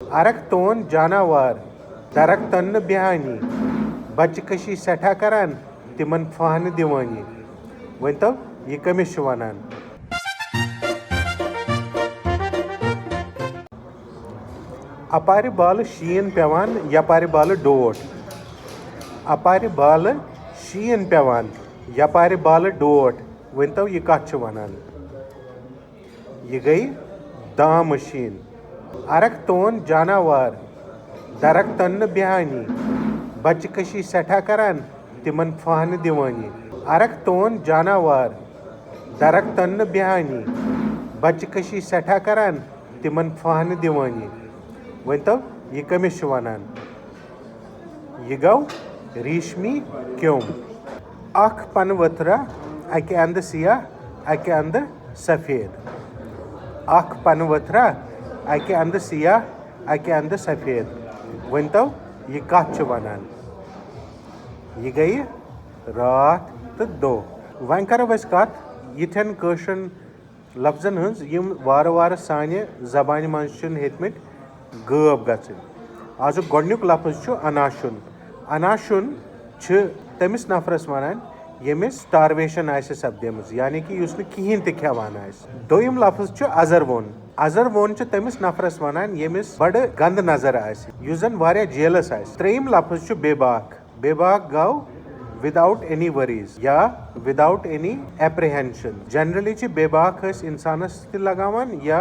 अरक तोन जानवर दरक तन्न बिहानी बच्चे कशी सठा करान तिमन फाहन दिवानी वन तो ये कमिस छु वनान। अपारि बाल शीन पेवान यपारि बाल डोट। अपारि बाल शीन पेवान यपारि बाल डोट वन तो ये कत छु वनान। ये गई दाम मशीन। अरक तोन जानवर दरक तन्न बिहानी बच्चे कशी सठा करान तिमन फाहन दिवानी। अरक तोन जानवर दरक तन्न बिहानी बच्चे कशी सठा करान तिमन फाहन दिवानी वन तो ये कमिस छु वनान। ये गौ रेशमी क्योम। अख पन वथरा अके अंद सियाह अके अंद सफेद। अख पन वथरा अके अंद सियाह अके अंद सफेद वन तो ये कत छु वनान। ये गई रात तो दो। वन करो अस कत यिथन कशरन लफ्जन हंस यम वार वार साने जबान मज छन हेतमित गब गचन। आजुक गोडन्युक लफ्ज छु अनाशुन। अनाशुन छ तमिस नफरस वनान यमिस स्टारवेशन आसे सपदेमज यानी कि युस न किहिन ते खेवान आसे। दोयम लफ्ज छु अजरवोन। अजरवोन छु तमिस नफरस वनान यमिस बड़ गंद नजर आसे युस जन वारिया जेलस आसे। त्रेयम लफ्ज छु बेबाक। बेबाक गौ विदाउट एनी वरीज या विदाउट एनी एप्रीहेंशन। जनरली छि बेबाक हस इंसानस ते लगावान या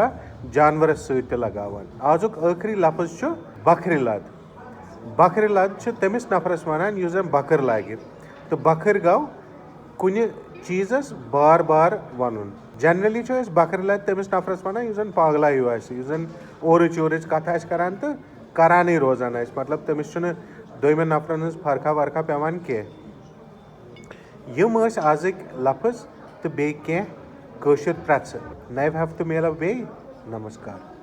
जानवरस सत ते लगावान। आजुक आखिरी लफ्ज छु बकरी लद। बकरी लद छु तमिस नफरस वनान युस जन बकर लागे तो बकर गौ कुन चीजस बार बार वनुन। जनरली छु अस बकर लद तमिस नफरस वनान युस जन पागला हिउ आसे युस जन ओरच ओरच कथ आसे करान तो कराने रोजान आसे मतलब तमिस छु न दोयमेन नफरन हंस फरका वरका पेवान के। यम अस आजिक लफ्ज तो बे के कशर प्रच नव हफ्ते मेलो बे। नमस्कार।